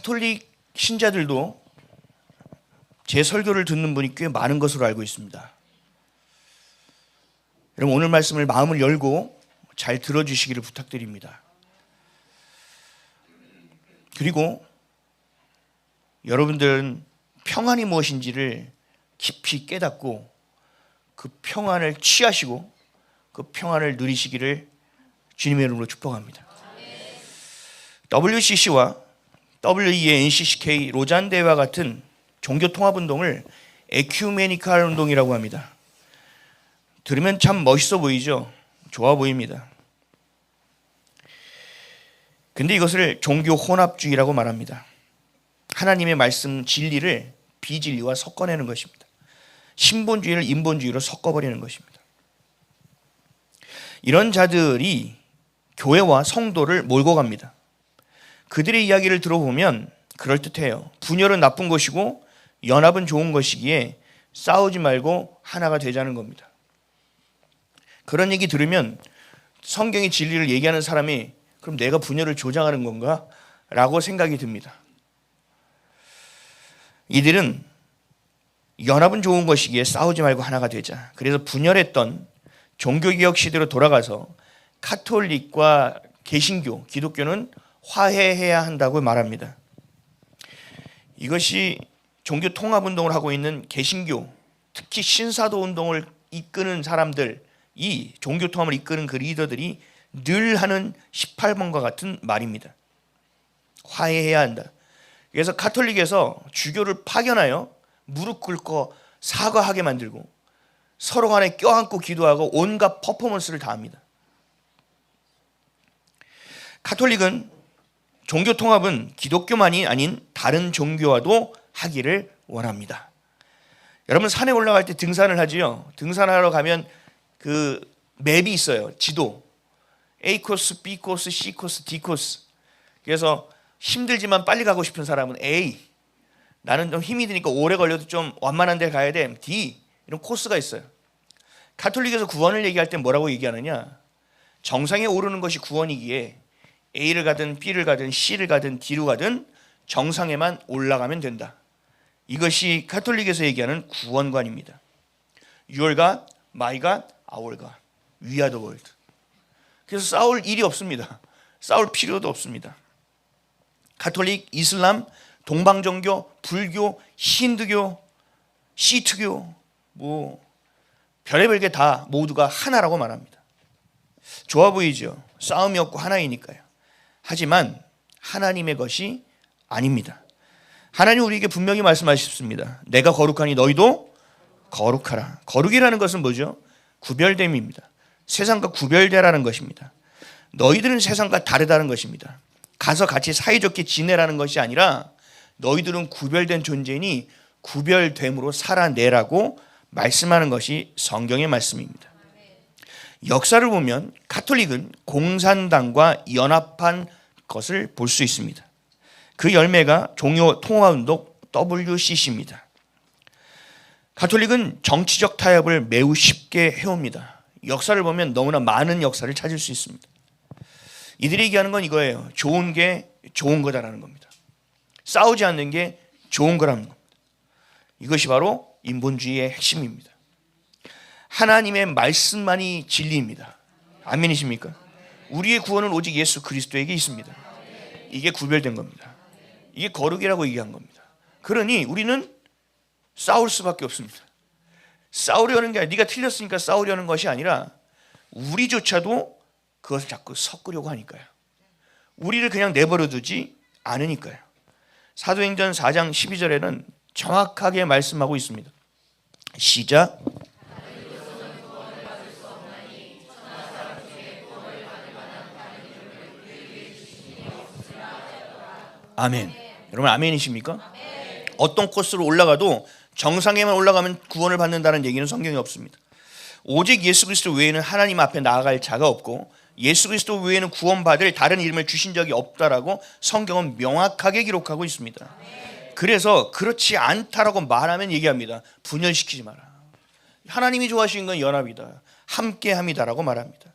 가톨릭 신자들도 제 설교를 듣는 분이 꽤 많은 것으로 알고 있습니다. 여러분, 오늘 말씀을 마음을 열고 잘 들어주시기를 부탁드립니다. 그리고 여러분들은 평안이 무엇인지를 깊이 깨닫고 그 평안을 취하시고 그 평안을 누리시기를 주님의 이름으로 축복합니다. WCC와 WENCCK 로잔 대회와 같은 종교 통합 운동을 에큐메니칼 운동이라고 합니다. 들으면 참 멋있어 보이죠? 좋아 보입니다. 근데 이것을 종교 혼합주의라고 말합니다. 하나님의 말씀 진리를 비진리와 섞어내는 것입니다. 신본주의를 인본주의로 섞어버리는 것입니다. 이런 자들이 교회와 성도를 몰고 갑니다. 그들의 이야기를 들어보면 그럴듯해요. 분열은 나쁜 것이고 연합은 좋은 것이기에 싸우지 말고 하나가 되자는 겁니다. 그런 얘기 들으면 성경의 진리를 얘기하는 사람이 그럼 내가 분열을 조장하는 건가? 라고 생각이 듭니다. 이들은 연합은 좋은 것이기에 싸우지 말고 하나가 되자. 그래서 분열했던 종교개혁 시대로 돌아가서 가톨릭과 개신교, 기독교는 화해해야 한다고 말합니다. 이것이 종교 통합 운동을 하고 있는 개신교, 특히 신사도 운동을 이끄는 사람들, 이 종교 통합을 이끄는 그 리더들이 늘 하는 18번과 같은 말입니다. 화해해야 한다. 그래서 가톨릭에서 주교를 파견하여 무릎 꿇고 사과하게 만들고 서로 간에 껴안고 기도하고 온갖 퍼포먼스를 다 합니다. 가톨릭은 종교 통합은 기독교만이 아닌 다른 종교와도 하기를 원합니다. 여러분, 산에 올라갈 때 등산을 하지요. 등산하러 가면 그 맵이 있어요. 지도. A 코스, B 코스, C 코스, D 코스. 그래서 힘들지만 빨리 가고 싶은 사람은 A. 나는 좀 힘이 드니까 오래 걸려도 좀 완만한 데 가야 돼. D. 이런 코스가 있어요. 가톨릭에서 구원을 얘기할 때 뭐라고 얘기하느냐? 정상에 오르는 것이 구원이기에 A를 가든 B를 가든 C를 가든 D로 가든 정상에만 올라가면 된다. 이것이 가톨릭에서 얘기하는 구원관입니다. Your God, my God, our God. We are the world. 그래서 싸울 일이 없습니다. 싸울 필요도 없습니다. 가톨릭, 이슬람, 동방정교, 불교, 힌두교, 시트교, 별의별 게 다 모두가 하나라고 말합니다. 좋아 보이죠? 싸움이 없고 하나이니까요. 하지만 하나님의 것이 아닙니다. 하나님 우리에게 분명히 말씀하셨습니다. 내가 거룩하니 너희도 거룩하라. 거룩이라는 것은 뭐죠? 구별됨입니다. 세상과 구별되라는 것입니다. 너희들은 세상과 다르다는 것입니다. 가서 같이 사이좋게 지내라는 것이 아니라 너희들은 구별된 존재니 구별됨으로 살아내라고 말씀하는 것이 성경의 말씀입니다. 역사를 보면 가톨릭은 공산당과 연합한 것을 볼 수 있습니다. 그 열매가 종교 통합운동 WCC입니다. 가톨릭은 정치적 타협을 매우 쉽게 해옵니다. 역사를 보면 너무나 많은 역사를 찾을 수 있습니다. 이들이 얘기하는 건 이거예요. 좋은 게 좋은 거다라는 겁니다. 싸우지 않는 게 좋은 거라는 겁니다. 이것이 바로 인본주의의 핵심입니다. 하나님의 말씀만이 진리입니다. 아멘이십니까? 우리의 구원은 오직 예수 그리스도에게 있습니다. 이게 구별된 겁니다. 이게 거룩이라고 얘기한 겁니다. 그러니 우리는 싸울 수밖에 없습니다. 싸우려는 게 아니라 네가 틀렸으니까 싸우려는 것이 아니라 우리조차도 그것을 자꾸 섞으려고 하니까요. 우리를 그냥 내버려 두지 않으니까요. 사도행전 4장 12절에는 정확하게 말씀하고 있습니다. 시작. 아멘. 여러분 아멘이십니까? 아멘. 어떤 코스로 올라가도 정상에만 올라가면 구원을 받는다는 얘기는 성경에 없습니다. 오직 예수 그리스도 외에는 하나님 앞에 나아갈 자가 없고 예수 그리스도 외에는 구원받을 다른 이름을 주신 적이 없다라고 성경은 명확하게 기록하고 있습니다. 아멘. 그래서 그렇지 않다라고 말하면 얘기합니다. 분열시키지 마라. 하나님이 좋아하시는 건 연합이다. 함께함이다라고 말합니다.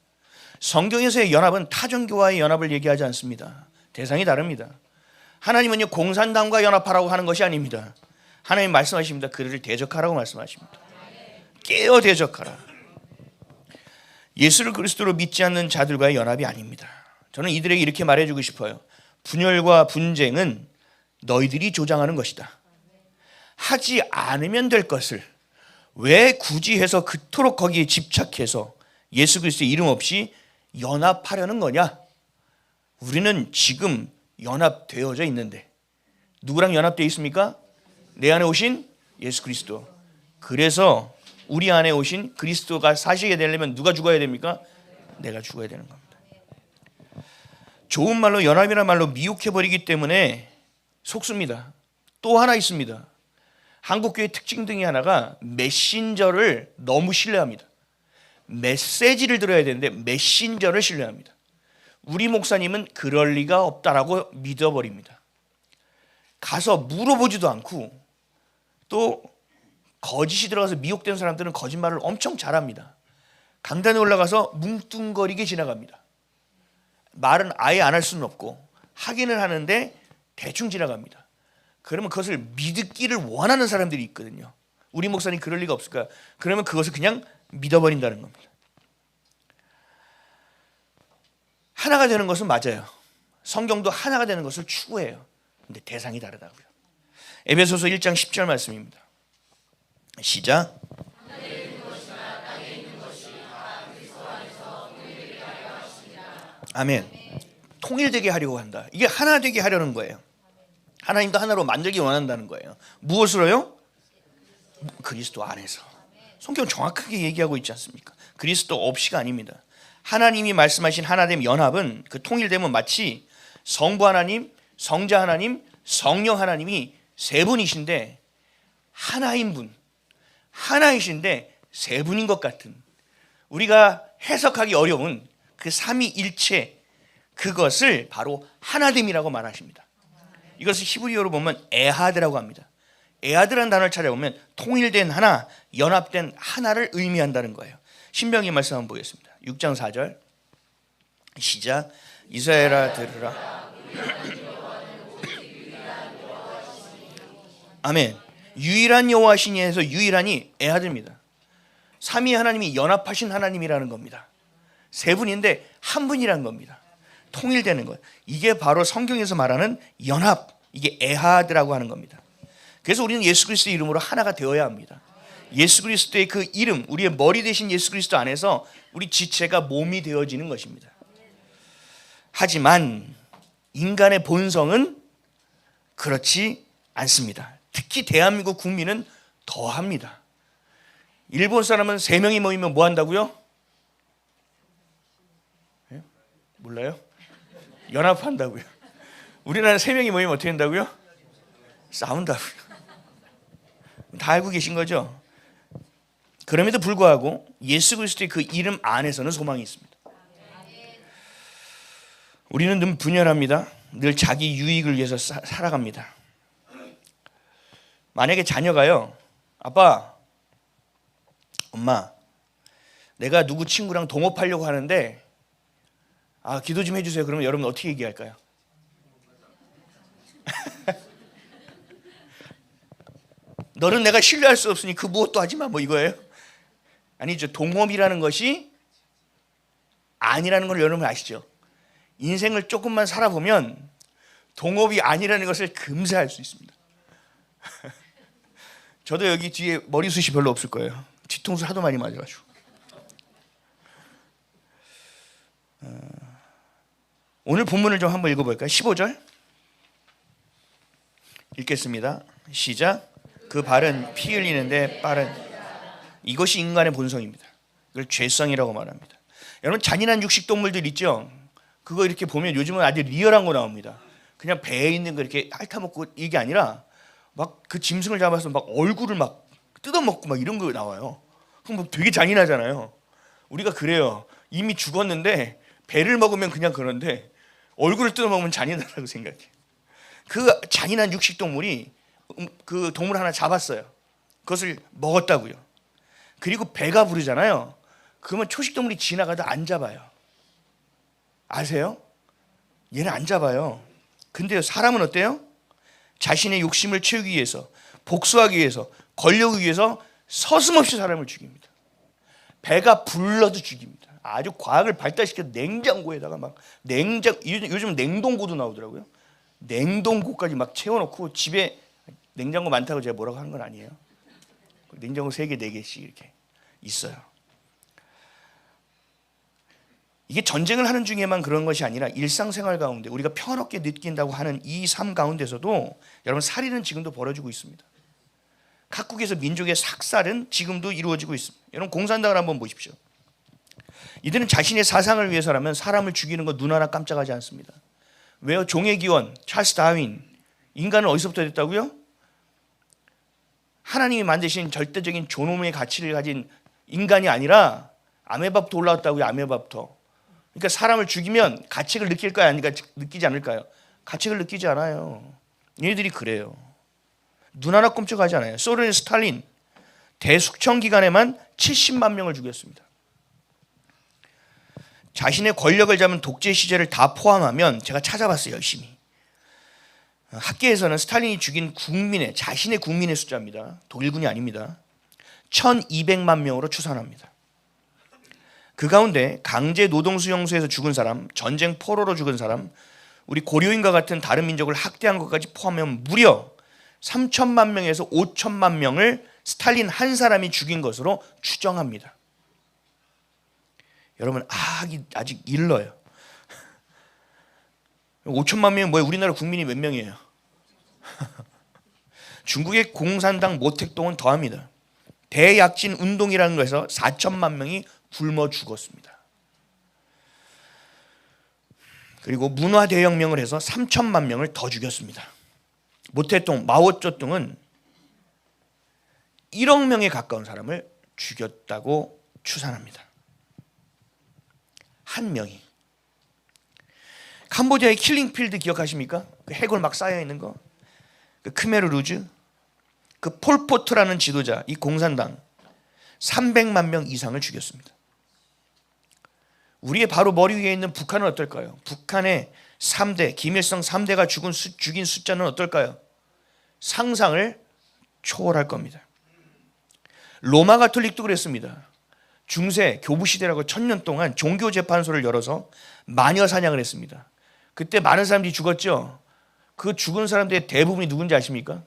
성경에서의 연합은 타종교와의 연합을 얘기하지 않습니다. 대상이 다릅니다. 하나님은요 공산당과 연합하라고 하는 것이 아닙니다. 하나님 말씀하십니다. 그들을 대적하라고 말씀하십니다. 깨어 대적하라. 예수를 그리스도로 믿지 않는 자들과의 연합이 아닙니다. 저는 이들에게 이렇게 말해주고 싶어요. 분열과 분쟁은 너희들이 조장하는 것이다. 하지 않으면 될 것을 왜 굳이 해서 그토록 거기에 집착해서 예수 그리스도의 이름 없이 연합하려는 거냐? 우리는 지금 연합되어져 있는데 누구랑 연합되어 있습니까? 내 안에 오신 예수 그리스도. 그래서 우리 안에 오신 그리스도가 사시게 되려면 누가 죽어야 됩니까? 내가 죽어야 되는 겁니다. 좋은 말로 연합이라는 말로 미혹해버리기 때문에 속습니다. 또 하나 있습니다. 한국교회 특징 중에 하나가 메신저를 너무 신뢰합니다. 메시지를 들어야 되는데 메신저를 신뢰합니다. 우리 목사님은 그럴 리가 없다라고 믿어버립니다. 가서 물어보지도 않고 또 거짓이 들어가서 미혹된 사람들은 거짓말을 엄청 잘합니다. 강단에 올라가서 뭉뚱거리게 지나갑니다. 말은 아예 안 할 수는 없고 하기는 하는데 대충 지나갑니다. 그러면 그것을 믿기를 원하는 사람들이 있거든요. 우리 목사님 그럴 리가 없을까요? 그러면 그것을 그냥 믿어버린다는 겁니다. 하나가 되는 것은 맞아요. 성경도 하나가 되는 것을 추구해요. 근데 대상이 다르다고요. 에베소서 1장 10절 말씀입니다. 시작. 아멘. 통일되게 하려고 한다. 이게 하나 되게 하려는 거예요. 하나님도 하나로 만들기 원한다는 거예요. 무엇으로요? 그리스도 안에서. 성경 정확하게 얘기하고 있지 않습니까? 그리스도 없이가 아닙니다. 하나님이 말씀하신 하나됨 연합은 그 통일됨은 마치 성부 하나님, 성자 하나님, 성령 하나님이 세 분이신데 하나인 분, 하나이신데 세 분인 것 같은, 우리가 해석하기 어려운 그 삼위일체, 그것을 바로 하나됨이라고 말하십니다. 이것을 히브리어로 보면 에하드라고 합니다. 에하드라는 단어를 찾아보면 통일된 하나, 연합된 하나를 의미한다는 거예요. 신명기 말씀 한번 보겠습니다. 6장 4절 시작. 이스라엘아 들으라. 아멘. 유일한 여호와시니 해서 유일한이 에하드입니다. 삼위 하나님이 연합하신 하나님이라는 겁니다. 세 분인데 한 분이라는 겁니다. 통일되는 것. 이게 바로 성경에서 말하는 연합, 이게 에하드라고 하는 겁니다. 그래서 우리는 예수 그리스도의 이름으로 하나가 되어야 합니다. 예수 그리스도의 그 이름, 우리의 머리 대신 예수 그리스도 안에서 우리 지체가 몸이 되어지는 것입니다. 하지만 인간의 본성은 그렇지 않습니다. 특히 대한민국 국민은 더합니다. 일본 사람은 3명이 모이면 뭐 한다고요? 예? 몰라요? 연합한다고요. 우리나라 3명이 모이면 어떻게 한다고요? 싸운다고요. 다 알고 계신 거죠? 그럼에도 불구하고 예수 그리스도의 그 이름 안에서는 소망이 있습니다. 우리는 늘 분열합니다. 늘 자기 유익을 위해서 살아갑니다. 만약에 자녀가요, 아빠, 엄마, 내가 누구 친구랑 동업하려고 하는데 기도 좀 해주세요. 그러면 여러분 어떻게 얘기할까요? 너는 내가 신뢰할 수 없으니 그 무엇도 하지 마, 뭐 이거예요? 아니죠. 동업이라는 것이 아니라는 걸 여러분 아시죠? 인생을 조금만 살아보면 동업이 아니라는 것을 금세 알 수 있습니다. 저도 여기 뒤에 머리숱이 별로 없을 거예요. 뒤통수 하도 많이 맞아가지고. 오늘 본문을 좀 한번 읽어볼까요? 15절 읽겠습니다. 시작. 그 발은 피 흘리는데 빠른, 이것이 인간의 본성입니다. 이걸 죄성이라고 말합니다. 여러분 잔인한 육식 동물들 있죠? 그거 이렇게 보면 요즘은 아주 리얼한 거 나옵니다. 그냥 배에 있는 거 이렇게 핥아먹고 이게 아니라 막 그 짐승을 잡아서 막 얼굴을 막 뜯어먹고 막 이런 거 나와요. 그럼 뭐 되게 잔인하잖아요. 우리가 그래요. 이미 죽었는데 배를 먹으면 그냥 그런데 얼굴을 뜯어먹으면 잔인하다고 생각해요. 그 잔인한 육식 동물이 그 동물 하나 잡았어요. 그것을 먹었다고요. 그리고 배가 부르잖아요. 그러면 초식 동물이 지나가다 안 잡아요. 아세요? 얘는 안 잡아요. 근데요, 사람은 어때요? 자신의 욕심을 채우기 위해서, 복수하기 위해서, 권력을 위해서 서슴없이 사람을 죽입니다. 배가 불러도 죽입니다. 아주 과학을 발달시켜 냉장고에다가 막 요즘 냉동고도 나오더라고요. 냉동고까지 막 채워놓고, 집에 냉장고 많다고 제가 뭐라고 하는 건 아니에요. 냉장고 3개, 4개씩 이렇게 있어요. 이게 전쟁을 하는 중에만 그런 것이 아니라 일상생활 가운데 우리가 평화롭게 느낀다고 하는 이 삶 가운데서도 여러분, 살인은 지금도 벌어지고 있습니다. 각국에서 민족의 삭살은 지금도 이루어지고 있습니다. 여러분, 공산당을 한번 보십시오. 이들은 자신의 사상을 위해서라면 사람을 죽이는 거 눈 하나 깜짝하지 않습니다. 왜요? 종의 기원, 찰스 다윈, 인간은 어디서부터 됐다고요? 하나님이 만드신 절대적인 존엄의 가치를 가진 인간이 아니라 아메바부터 올라왔다고요. 아메바부터. 그러니까 사람을 죽이면 가책을 느낄까요? 아니까 느끼지 않을까요? 가책을 느끼지 않아요. 얘네들이 그래요. 눈 하나 꼼짝하지 않아요. 소련의 스탈린 대숙청 기간에만 70만 명을 죽였습니다. 자신의 권력을 잡은 독재 시절을 다 포함하면, 제가 찾아봤어요, 열심히. 학계에서는 스탈린이 죽인 자신의 국민의 숫자입니다. 독일군이 아닙니다. 1200만 명으로 추산합니다. 그 가운데 강제 노동수용소에서 죽은 사람, 전쟁 포로로 죽은 사람, 우리 고려인과 같은 다른 민족을 학대한 것까지 포함하면 무려 3천만 명에서 5천만 명을 스탈린 한 사람이 죽인 것으로 추정합니다. 여러분, 아직 일러요. 5천만 명이 뭐예요? 우리나라 국민이 몇 명이에요? 중국의 공산당 모택동은 더합니다. 대약진 운동이라는 것에서 4천만 명이 굶어 죽었습니다. 그리고 문화 대혁명을 해서 3천만 명을 더 죽였습니다. 모택동, 마오쩌둥은 1억 명에 가까운 사람을 죽였다고 추산합니다. 한 명이. 캄보디아의 킬링필드 기억하십니까? 그 해골 막 쌓여 있는 거. 그 크메르 루즈, 그 폴포트라는 지도자, 이 공산당 300만 명 이상을 죽였습니다. 우리의 바로 머리 위에 있는 북한은 어떨까요? 북한의 3대, 김일성 3대가 죽인 숫자는 어떨까요? 상상을 초월할 겁니다. 로마 가톨릭도 그랬습니다. 중세 교부시대라고 1000년 동안 종교재판소를 열어서 마녀 사냥을 했습니다. 그때 많은 사람들이 죽었죠. 그 죽은 사람들의 대부분이 누군지 아십니까?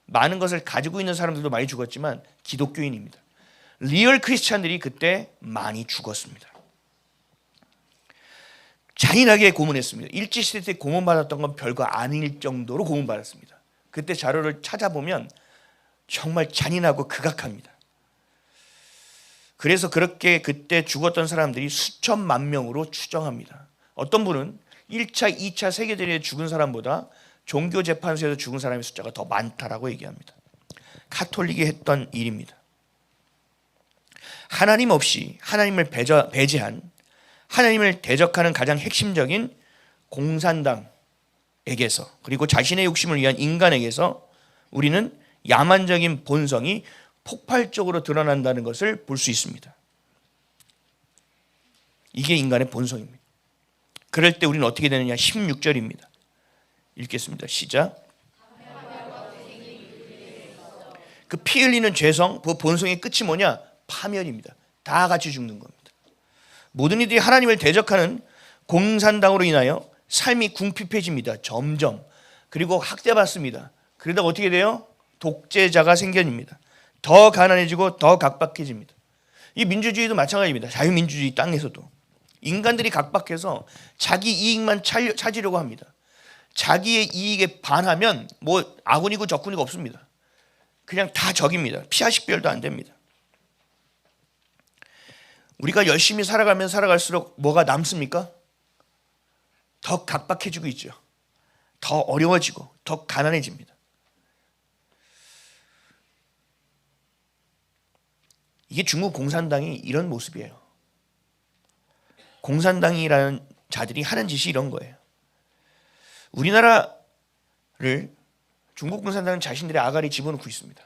많은 것을 가지고 있는 사람들도 많이 죽었지만 기독교인입니다. 리얼 크리스찬들이 그때 많이 죽었습니다. 잔인하게 고문했습니다. 일제시대 때 고문받았던 건 별거 아닐 정도로 고문받았습니다. 그때 자료를 찾아보면 정말 잔인하고 극악합니다. 그래서 그렇게 그때 죽었던 사람들이 수천만 명으로 추정합니다. 어떤 분은 1차, 2차 세계대전에 죽은 사람보다 종교재판소에서 죽은 사람의 숫자가 더 많다라고 얘기합니다. 카톨릭이 했던 일입니다. 하나님 없이 하나님을 배제한, 하나님을 대적하는 가장 핵심적인 공산당에게서, 그리고 자신의 욕심을 위한 인간에게서 우리는 야만적인 본성이 폭발적으로 드러난다는 것을 볼 수 있습니다. 이게 인간의 본성입니다. 그럴 때 우리는 어떻게 되느냐? 16절입니다. 읽겠습니다. 시작. 그 피 흘리는 죄성, 그 본성의 끝이 뭐냐? 파멸입니다. 다 같이 죽는 겁니다. 모든 이들이 하나님을 대적하는 공산당으로 인하여 삶이 궁핍해집니다. 점점. 그리고 학대받습니다. 그러다가 어떻게 돼요? 독재자가 생겨집니다. 더 가난해지고 더 각박해집니다. 이 민주주의도 마찬가지입니다. 자유민주주의 땅에서도 인간들이 각박해서 자기 이익만 찾으려고 합니다. 자기의 이익에 반하면 뭐 아군이고 적군이고 없습니다. 그냥 다 적입니다. 피하 식별도 안 됩니다. 우리가 열심히 살아가면 살아갈수록 뭐가 남습니까? 더 각박해지고 있죠. 더 어려워지고 더 가난해집니다. 이게 중국 공산당이 이런 모습이에요. 공산당이라는 자들이 하는 짓이 이런 거예요. 우리나라를 중국 공산당은 자신들의 아가리 집어넣고 있습니다.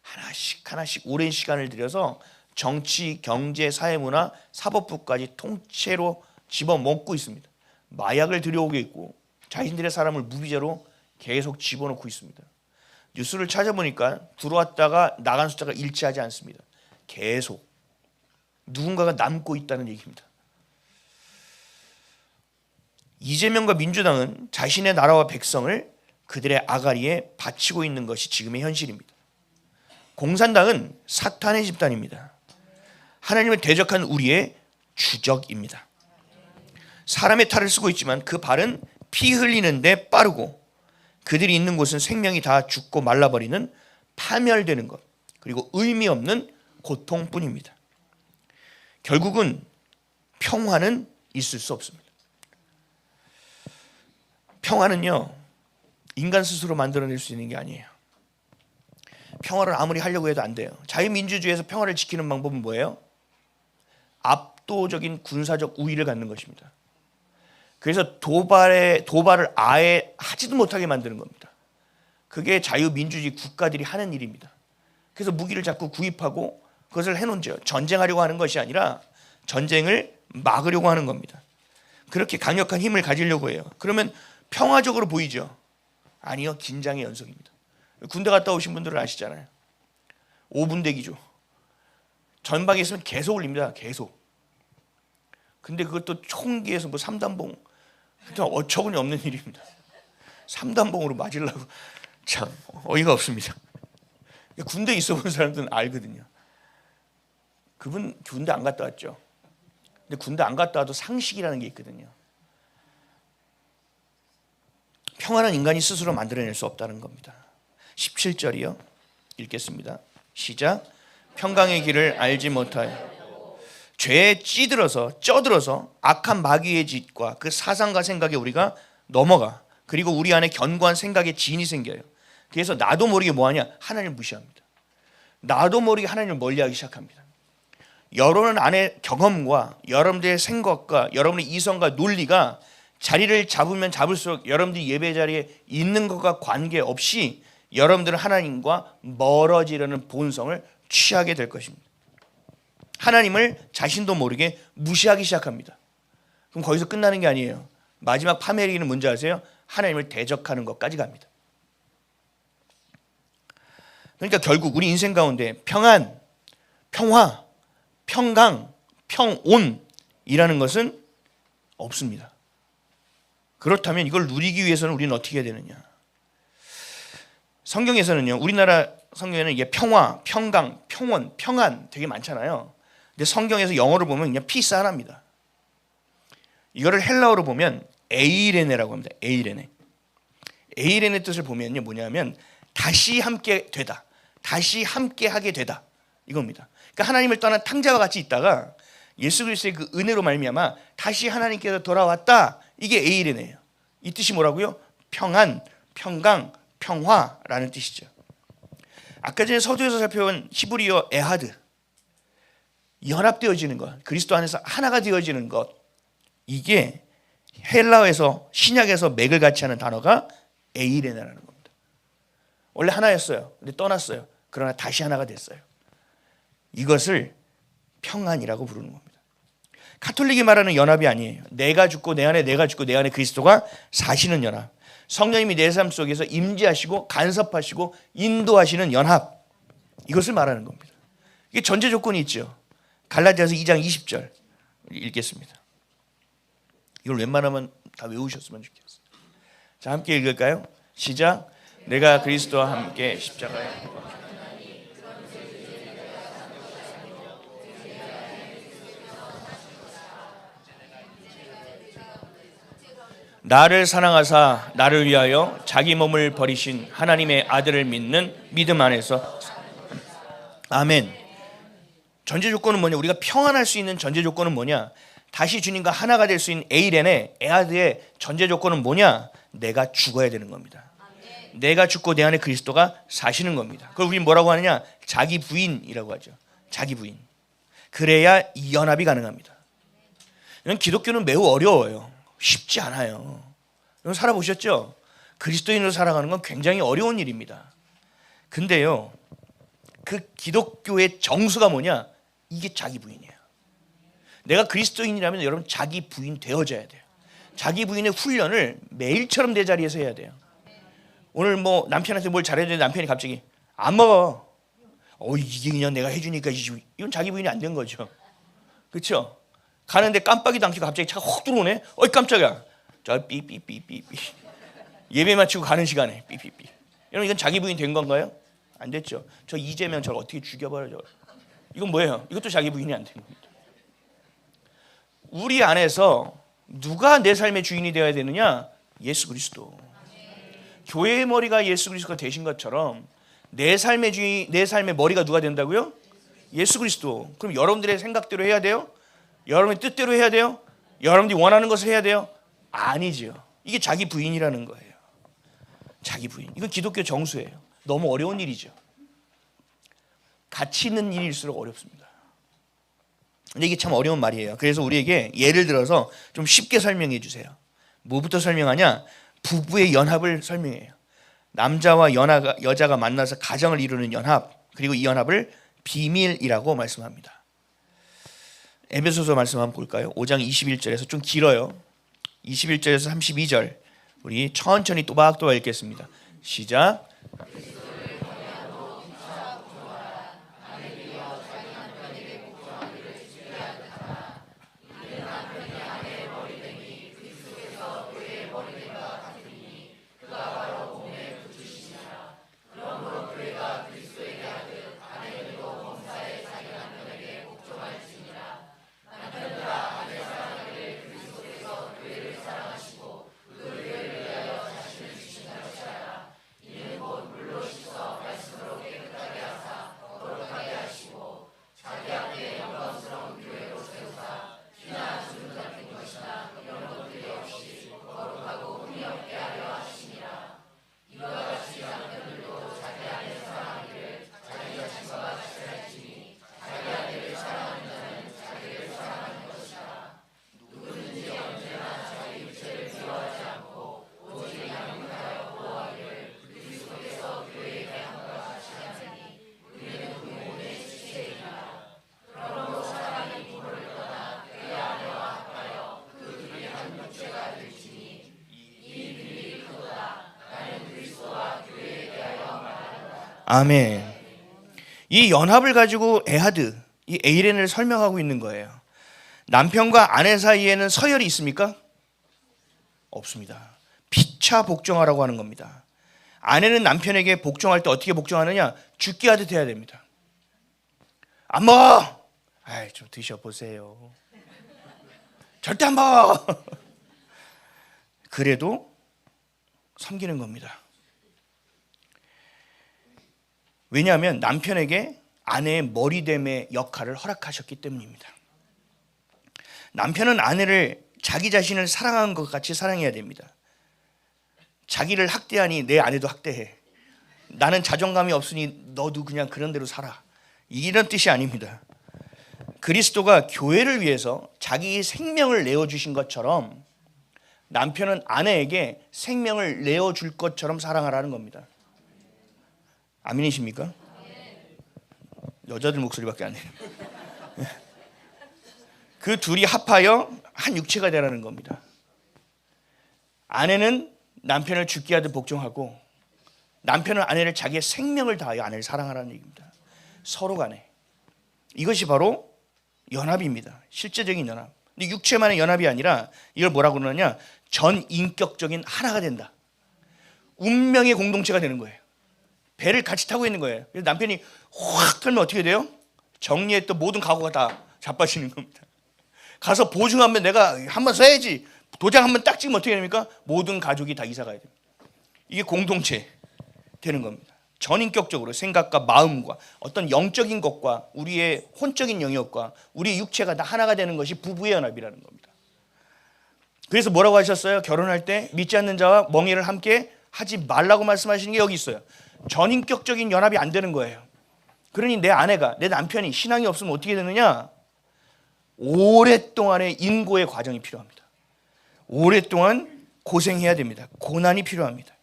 하나씩 오랜 시간을 들여서 정치, 경제, 사회문화, 사법부까지 통째로 집어먹고 있습니다. 마약을 들여오고 있고 자신들의 사람을 무비자로 계속 집어넣고 있습니다. 뉴스를 찾아보니까 들어왔다가 나간 숫자가 일치하지 않습니다. 계속 누군가가 남고 있다는 얘기입니다. 이재명과 민주당은 자신의 나라와 백성을 그들의 아가리에 바치고 있는 것이 지금의 현실입니다. 공산당은 사탄의 집단입니다. 하나님을 대적한 우리의 주적입니다. 사람의 탈을 쓰고 있지만 그 발은 피 흘리는데 빠르고 그들이 있는 곳은 생명이 다 죽고 말라버리는 파멸되는 것, 그리고 의미 없는 고통뿐입니다. 결국은 평화는 있을 수 없습니다. 평화는요, 인간 스스로 만들어낼 수 있는 게 아니에요. 평화를 아무리 하려고 해도 안 돼요. 자유민주주의에서 평화를 지키는 방법은 뭐예요? 압도적인 군사적 우위를 갖는 것입니다. 그래서 도발을 아예 하지도 못하게 만드는 겁니다. 그게 자유민주주의 국가들이 하는 일입니다. 그래서 무기를 자꾸 구입하고 그것을 해놓죠. 전쟁하려고 하는 것이 아니라 전쟁을 막으려고 하는 겁니다. 그렇게 강력한 힘을 가지려고 해요. 그러면 평화적으로 보이죠? 아니요, 긴장의 연속입니다. 군대 갔다 오신 분들은 아시잖아요. 5분 대기죠. 전방에 있으면 계속 울립니다. 계속. 근데 그것도 총기에서 뭐 3단봉, 어처구니 없는 일입니다. 3단봉으로 맞으려고 참 어이가 없습니다. 군대에 있어 본 사람들은 알거든요. 그분 군대 안 갔다 왔죠. 근데 군대 안 갔다 와도 상식이라는 게 있거든요. 평화는 인간이 스스로 만들어낼 수 없다는 겁니다. 17절이요. 읽겠습니다. 시작. 평강의 길을 알지 못하여 죄에 쪄들어서 악한 마귀의 짓과 그 사상과 생각에 우리가 넘어가, 그리고 우리 안에 견고한 생각의 진이 생겨요. 그래서 나도 모르게 뭐하냐? 하나님을 무시합니다. 나도 모르게 하나님을 멀리하기 시작합니다. 여러분 안에 경험과 여러분들의 생각과 여러분의 이성과 논리가 자리를 잡으면 잡을수록 여러분들이 예배 자리에 있는 것과 관계없이 여러분들은 하나님과 멀어지려는 본성을 취하게 될 것입니다. 하나님을 자신도 모르게 무시하기 시작합니다. 그럼 거기서 끝나는 게 아니에요. 마지막 파멸이기는 뭔지 아세요? 하나님을 대적하는 것까지 갑니다. 그러니까 결국 우리 인생 가운데 평안, 평화, 평강, 평온이라는 것은 없습니다. 그렇다면 이걸 누리기 위해서는 우리는 어떻게 해야 되느냐? 성경에서는요, 우리나라 성경에는 이게 평화, 평강, 평온, 평안 되게 많잖아요. 근데 성경에서 영어로 보면 그냥 피스 하나입니다. 이거를 헬라어로 보면 에이레네라고 합니다. 에이레네. 에이레네 뜻을 보면요, 뭐냐면 다시 함께 되다, 다시 함께 하게 되다, 이겁니다. 그러니까 하나님을 떠난 탕자와 같이 있다가 예수 그리스도의 그 은혜로 말미암아 다시 하나님께서 돌아왔다. 이게 에이레네예요. 이 뜻이 뭐라고요? 평안, 평강, 평화라는 뜻이죠. 아까 전에 서두에서 살펴본 히브리어 에하드, 연합되어지는 것, 그리스도 안에서 하나가 되어지는 것, 이게 헬라어에서 신약에서 맥을 같이 하는 단어가 에이레네라는 겁니다. 원래 하나였어요. 근데 떠났어요. 그러나 다시 하나가 됐어요. 이것을 평안이라고 부르는 겁니다. 카톨릭이 말하는 연합이 아니에요. 내가 죽고 내 안에 내가 죽고 내 안에 그리스도가 사시는 연합. 성령님이 내 삶 속에서 임재하시고 간섭하시고 인도하시는 연합, 이것을 말하는 겁니다. 이게 전제 조건이 있죠. 갈라디아서 2장 20절 읽겠습니다. 이걸 웬만하면 다 외우셨으면 좋겠어요. 자, 함께 읽을까요? 시작. 내가 그리스도와 함께 십자가에 나를 사랑하사 나를 위하여 자기 몸을 버리신 하나님의 아들을 믿는 믿음 안에서. 아멘. 전제 조건은 뭐냐? 우리가 평안할 수 있는 전제 조건은 뭐냐? 다시 주님과 하나가 될 수 있는 에이렌의 에아드의 전제 조건은 뭐냐? 내가 죽어야 되는 겁니다. 내가 죽고 내 안에 그리스도가 사시는 겁니다. 그걸 우리 뭐라고 하느냐? 자기 부인이라고 하죠. 자기 부인. 그래야 이 연합이 가능합니다. 기독교는 매우 어려워요. 쉽지 않아요. 여러분 살아보셨죠? 그리스도인으로 살아가는 건 굉장히 어려운 일입니다. 근데요, 그 기독교의 정수가 뭐냐? 이게 자기 부인이에요. 내가 그리스도인이라면 여러분 자기 부인 되어져야 돼요. 자기 부인의 훈련을 매일처럼 내 자리에서 해야 돼요. 오늘 뭐 남편한테 뭘 잘해야 되는데 남편이 갑자기 안 먹어. 이게 그냥 내가 해주니까 이건 자기 부인이 안 된 거죠. 그렇죠? 가는데 깜빡이도 안 켜고 갑자기 차가 확 들어오네. 어이 깜짝이야. 저 삐삐삐삐삐. 예배 마치고 가는 시간에 삐삐삐. 여러분 이건 자기 부인 된 건가요? 안 됐죠. 저 이재명 저를 어떻게 죽여버려요. 이건 뭐예요? 이것도 자기 부인이 안 된 겁니다. 우리 안에서 누가 내 삶의 주인이 되어야 되느냐? 예수 그리스도. 교회의 머리가 예수 그리스도가 되신 것처럼 내 삶의 주인, 내 삶의 머리가 누가 된다고요? 예수 그리스도. 그럼 여러분들의 생각대로 해야 돼요? 여러분의 뜻대로 해야 돼요? 여러분들이 원하는 것을 해야 돼요? 아니죠. 이게 자기 부인이라는 거예요. 자기 부인. 이건 기독교 정수예요. 너무 어려운 일이죠. 가치 있는 일일수록 어렵습니다. 근데 이게 참 어려운 말이에요. 그래서 우리에게 예를 들어서 좀 쉽게 설명해 주세요. 뭐부터 설명하냐? 부부의 연합을 설명해요. 남자와 여자가 만나서 가정을 이루는 연합, 그리고 이 연합을 비밀이라고 말씀합니다. 에베소서 말씀 한번 볼까요? 5장 21절에서 좀 길어요. 21절에서 32절 우리 천천히 또박또박 읽겠습니다. 시작. 아멘. 이 연합을 가지고 에하드, 이 에이렌을 설명하고 있는 거예요. 남편과 아내 사이에는 서열이 있습니까? 없습니다. 피차 복종하라고 하는 겁니다. 아내는 남편에게 복종할 때 어떻게 복종하느냐? 죽게 하듯 해야 됩니다. 안 먹어! 아이, 좀 드셔보세요. 절대 안 먹어! 그래도 섬기는 겁니다. 왜냐하면 남편에게 아내의 머리됨의 역할을 허락하셨기 때문입니다. 남편은 아내를 자기 자신을 사랑한 것 같이 사랑해야 됩니다. 자기를 학대하니 내 아내도 학대해. 나는 자존감이 없으니 너도 그냥 그런 대로 살아. 이런 뜻이 아닙니다. 그리스도가 교회를 위해서 자기 생명을 내어주신 것처럼 남편은 아내에게 생명을 내어줄 것처럼 사랑하라는 겁니다. 아멘이십니까? 여자들 목소리밖에 안 돼요. 그 둘이 합하여 한 육체가 되라는 겁니다. 아내는 남편을 죽게 하듯 복종하고 남편은 아내를 자기의 생명을 다하여 아내를 사랑하라는 얘기입니다. 서로 간에. 이것이 바로 연합입니다. 실제적인 연합. 근데 육체만의 연합이 아니라 이걸 뭐라고 그러느냐? 전인격적인 하나가 된다. 운명의 공동체가 되는 거예요. 배를 같이 타고 있는 거예요. 그래서 남편이 확 털면 어떻게 돼요? 정리했던 모든 각오가 다 자빠지는 겁니다. 가서 보증하면 내가 한번 써야지. 도장 한번 딱 찍으면 어떻게 됩니까? 모든 가족이 다 이사 가야 됩니다. 이게 공동체 되는 겁니다. 전인격적으로 생각과 마음과 어떤 영적인 것과 우리의 혼적인 영역과 우리의 육체가 다 하나가 되는 것이 부부의 연합이라는 겁니다. 그래서 뭐라고 하셨어요? 결혼할 때 믿지 않는 자와 멍에를 함께 하지 말라고 말씀하시는 게 여기 있어요. 전인격적인 연합이 안 되는 거예요. 그러니 내 아내가, 내 남편이 신앙이 없으면 어떻게 되느냐? 오랫동안의 인고의 과정이 필요합니다. 오랫동안 고생해야 됩니다. 고난이 필요합니다.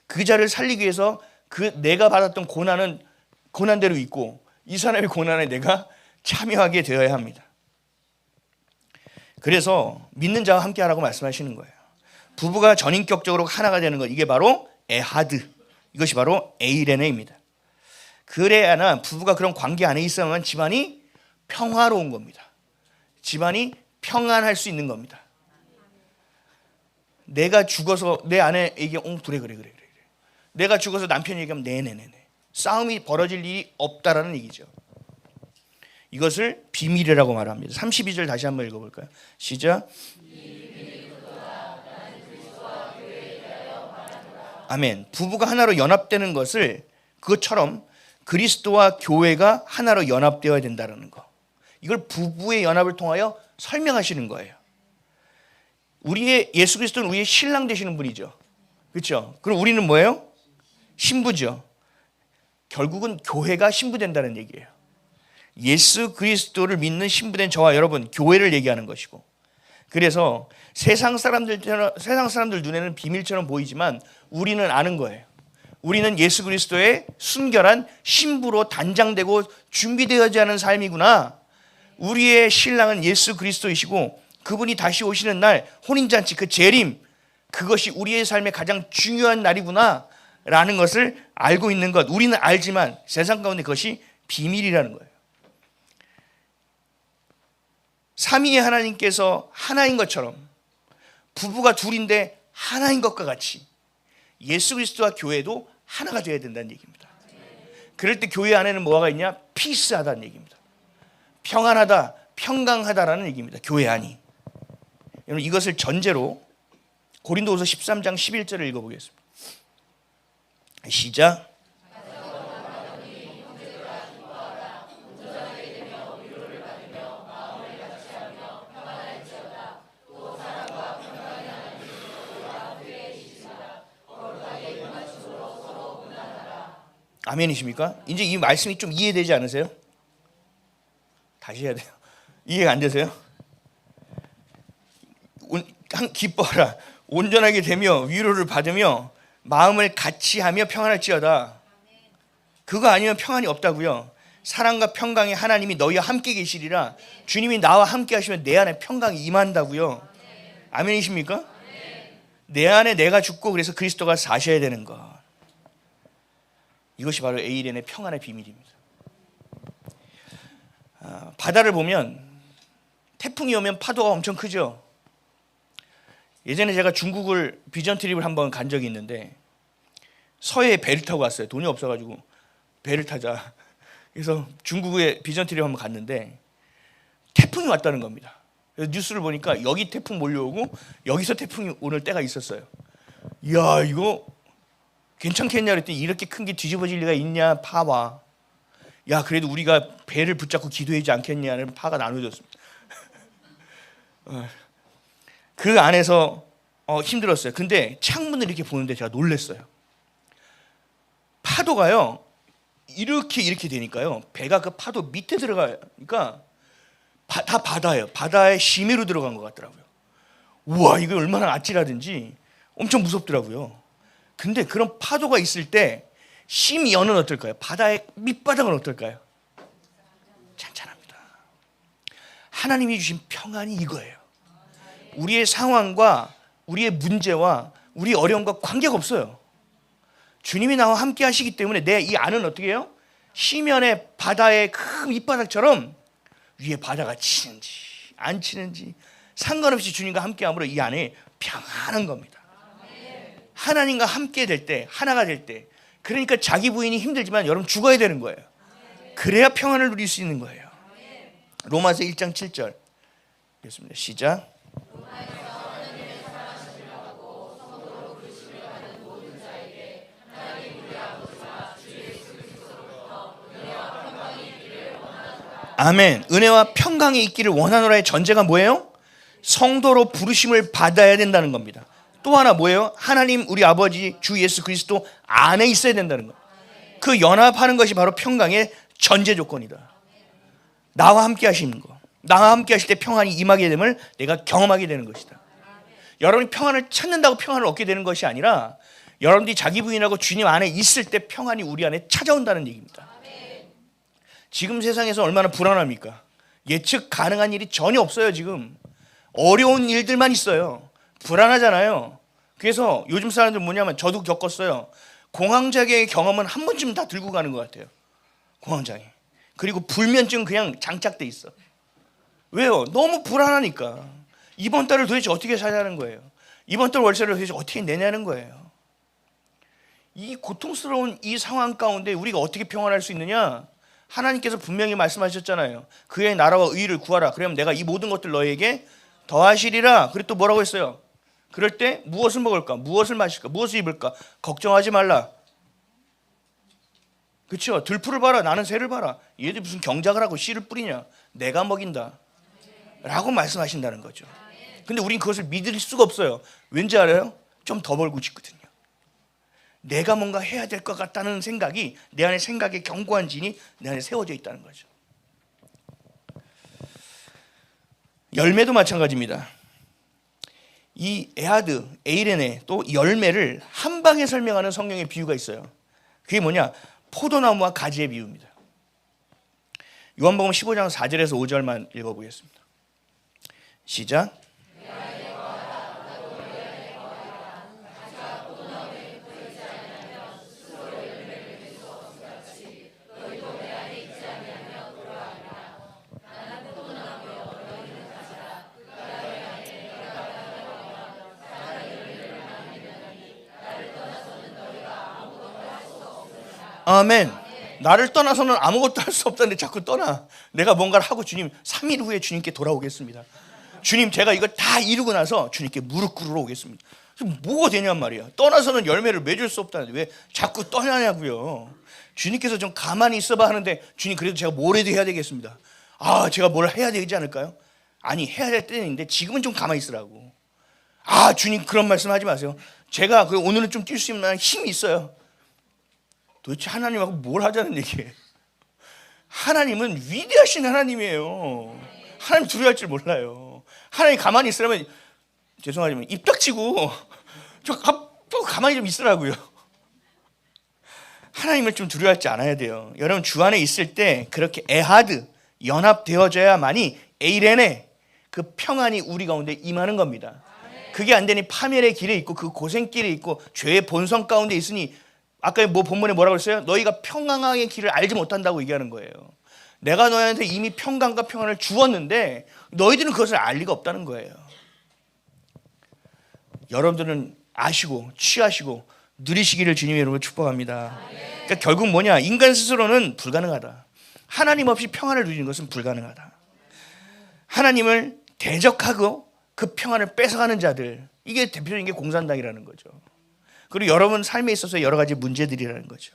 그 자를 살리기 위해서 그 내가 받았던 고난은 고난대로 있고 이 사람의 고난에 내가 참여하게 되어야 합니다. 그래서 믿는 자와 함께 하라고 말씀하시는 거예요. 부부가 전인격적으로 하나가 되는 것, 이게 바로 에하드, 이것이 바로 에이레네입니다. 그래야나 부부가 그런 관계 안에 있어야만 집안이 평화로운 겁니다. 집안이 평안할 수 있는 겁니다. 내가 죽어서 내 아내 얘기 그래. 내가 죽어서 남편이 얘기하면 네네네네. 싸움이 벌어질 일이 없다라는 얘기죠. 이것을 비밀이라고 말합니다. 32절 다시 한번 읽어볼까요? 시작. 아멘. 부부가 하나로 연합되는 것을 그것처럼 그리스도와 교회가 하나로 연합되어야 된다는 거. 이걸 부부의 연합을 통하여 설명하시는 거예요. 우리의 예수 그리스도는 우리의 신랑 되시는 분이죠. 그렇죠? 그럼 우리는 뭐예요? 신부죠. 결국은 교회가 신부된다는 얘기예요. 예수 그리스도를 믿는 신부된 저와 여러분, 교회를 얘기하는 것이고, 그래서 세상 사람들 눈에는 비밀처럼 보이지만 우리는 아는 거예요. 우리는 예수 그리스도의 순결한 신부로 단장되고 준비되어야 하는 삶이구나. 우리의 신랑은 예수 그리스도이시고 그분이 다시 오시는 날 혼인잔치, 그 재림, 그것이 우리의 삶의 가장 중요한 날이구나 라는 것을 알고 있는 것. 우리는 알지만 세상 가운데 그것이 비밀이라는 거예요. 삼위의 하나님께서 하나인 것처럼 부부가 둘인데 하나인 것과 같이 예수 그리스도와 교회도 하나가 되어야 된다는 얘기입니다. 그럴 때 교회 안에는 뭐가 있냐? 피스하다는 얘기입니다. 평안하다, 평강하다라는 얘기입니다. 교회 안이. 여러분, 이것을 전제로 고린도후서 13장 11절을 읽어보겠습니다. 시작. 아멘이십니까? 이제 이 말씀이 좀 이해되지 않으세요? 다시 해야 돼요. 이해가 안 되세요? 기뻐하라. 온전하게 되며 위로를 받으며 마음을 같이 하며 평안할지어다. 그거 아니면 평안이 없다고요. 사랑과 평강의 하나님이 너희와 함께 계시리라. 주님이 나와 함께 하시면 내 안에 평강이 임한다고요. 아멘이십니까? 내 안에 내가 죽고 그래서 그리스도가 사셔야 되는 것. 이것이 바로 에이렌의 평안의 비밀입니다. 바다를 보면 태풍이 오면 파도가 엄청 크죠. 예전에 제가 중국을 비전 트립을 한번 간 적이 있는데 서해에 배를 타고 갔어요. 돈이 없어가지고 배를 타자. 그래서 중국에 비전 트립 한번 갔는데 태풍이 왔다는 겁니다. 그래서 뉴스를 보니까 여기 태풍 몰려오고 여기서 태풍이 오는 때가 있었어요. 이야, 이거 괜찮겠냐 그랬더니 이렇게 큰 게 뒤집어질 리가 있냐, 파와. 야, 그래도 우리가 배를 붙잡고 기도하지 않겠냐는 파가 나눠졌습니다. 그 안에서 힘들었어요. 근데 창문을 이렇게 보는데 제가 놀랐어요. 파도가요 이렇게 되니까요 배가 그 파도 밑에 들어가니까 다 바다예요. 바다의 심해로 들어간 것 같더라고요. 우와, 이거 얼마나 아찔하든지 엄청 무섭더라고요. 근데 그런 파도가 있을 때 심연은 어떨까요? 바다의 밑바닥은 어떨까요? 찬찬합니다. 하나님이 주신 평안이 이거예요. 우리의 상황과 우리의 문제와 우리 어려움과 관계가 없어요. 주님이 나와 함께 하시기 때문에 내 이 안은 어떻게 해요? 심연의 바다의 큰 밑바닥처럼 위에 바다가 치는지 안 치는지 상관없이 주님과 함께함으로 이 안에 평안한 겁니다. 하나님과 함께 될 때, 하나가 될 때, 그러니까 자기 부인이 힘들지만 여러분 죽어야 되는 거예요. 그래야 평안을 누릴 수 있는 거예요. 로마서 1장 7절 읽겠습니다. 시작. 아멘. 은혜와 평강이 있기를 원하노라의 전제가 뭐예요? 성도로 부르심을 받아야 된다는 겁니다. 또 하나 뭐예요? 하나님 우리 아버지 주 예수 그리스도 안에 있어야 된다는 것. 그 연합하는 것이 바로 평강의 전제 조건이다. 나와 함께 하시는 거. 나와 함께 하실 때 평안이 임하게 됨을 내가 경험하게 되는 것이다. 여러분이 평안을 찾는다고 평안을 얻게 되는 것이 아니라 여러분들이 자기 부인하고 주님 안에 있을 때 평안이 우리 안에 찾아온다는 얘기입니다. 지금 세상에서 얼마나 불안합니까? 예측 가능한 일이 전혀 없어요. 지금 어려운 일들만 있어요. 불안하잖아요. 그래서 요즘 사람들 뭐냐면 저도 겪었어요. 공황장애의 경험은 한 번쯤 다 들고 가는 것 같아요. 공황장애. 그리고 불면증 그냥 장착돼 있어. 왜요? 너무 불안하니까. 이번 달을 도대체 어떻게 사냐는 거예요. 이번 달 월세를 도대체 어떻게 내냐는 거예요. 이 고통스러운 이 상황 가운데 우리가 어떻게 평안할 수 있느냐? 하나님께서 분명히 말씀하셨잖아요. 그의 나라와 의를 구하라. 그러면 내가 이 모든 것들 너에게 더하시리라. 그리고 또 뭐라고 했어요? 그럴 때 무엇을 먹을까? 무엇을 마실까? 무엇을 입을까? 걱정하지 말라. 그렇죠? 들풀을 봐라. 나는 새를 봐라. 얘들 무슨 경작을 하고 씨를 뿌리냐? 내가 먹인다. 라고 말씀하신다는 거죠. 근데 우린 그것을 믿을 수가 없어요. 왠지 알아요? 좀 더 벌고 싶거든요. 내가 뭔가 해야 될 것 같다는 생각이 내 안에 생각의 견고한 진이 내 안에 세워져 있다는 거죠. 열매도 마찬가지입니다. 이 에하드, 에이레네 또 열매를 한 방에 설명하는 성경의 비유가 있어요. 그게 뭐냐? 포도나무와 가지의 비유입니다. 요한복음 15장 4절에서 5절만 읽어보겠습니다. 시작. 아멘. 나를 떠나서는 아무것도 할 수 없다는데 자꾸 떠나. 내가 뭔가를 하고 주님 3일 후에 주님께 돌아오겠습니다. 주님 제가 이걸 다 이루고 나서 주님께 무릎 꿇으러 오겠습니다. 뭐가 되냔 말이야. 떠나서는 열매를 맺을 수 없다는데 왜 자꾸 떠나냐고요. 주님께서 좀 가만히 있어봐 하는데 주님 그래도 제가 뭐라도 해야 되겠습니다. 아 제가 뭘 해야 되지 않을까요? 아니 해야 될 때는 있는데 지금은 좀 가만히 있으라고. 아 주님 그런 말씀 하지 마세요. 제가 오늘은 좀 뛸 수 있는 힘이 있어요. 도대체 하나님하고 뭘 하자는 얘기예요? 하나님은 위대하신 하나님이에요. 하나님 두려워할 줄 몰라요. 하나님 가만히 있으라면 죄송하지만 입 닥치고 또 가만히 좀 있으라고요. 하나님을 좀 두려워할 줄 알아야 돼요. 여러분 주 안에 있을 때 그렇게 에하드 연합되어져야만이 에이레네 그 평안이 우리 가운데 임하는 겁니다. 그게 안 되니 파멸의 길에 있고 그 고생길에 있고 죄의 본성 가운데 있으니 아까 뭐 본문에 뭐라고 했어요? 너희가 평강의 길을 알지 못한다고 얘기하는 거예요. 내가 너희한테 이미 평강과 평안을 주었는데 너희들은 그것을 알 리가 없다는 거예요. 여러분들은 아시고 취하시고 누리시기를 주님의 이름으로 축복합니다. 그러니까 결국 뭐냐? 인간 스스로는 불가능하다. 하나님 없이 평안을 누리는 것은 불가능하다. 하나님을 대적하고 그 평안을 뺏어가는 자들, 이게 대표적인 게 공산당이라는 거죠. 그리고 여러분 삶에 있어서 여러 가지 문제들이라는 거죠.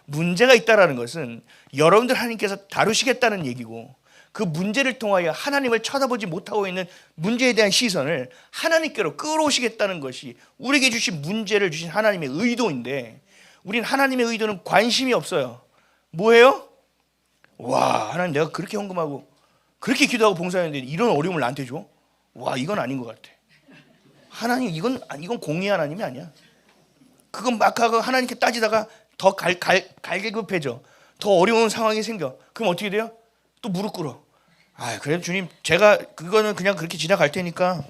문제가 있다라는 것은 여러분들 하나님께서 다루시겠다는 얘기고 그 문제를 통하여 하나님을 쳐다보지 못하고 있는 문제에 대한 시선을 하나님께로 끌어오시겠다는 것이 우리에게 주신 문제를 주신 하나님의 의도인데 우린 하나님의 의도는 관심이 없어요. 뭐예요? 와 하나님 내가 그렇게 헌금하고 그렇게 기도하고 봉사했는데 이런 어려움을 나한테 줘? 와 이건 아닌 것 같아. 하나님 이건 공의 하나님이 아니야. 그건 막 하나님께 따지다가 더 갈급해져. 더 어려운 상황이 생겨. 그럼 어떻게 돼요? 또 무릎 꿇어. 아, 그래도 주님, 제가 그거는 그냥 그렇게 지나갈 테니까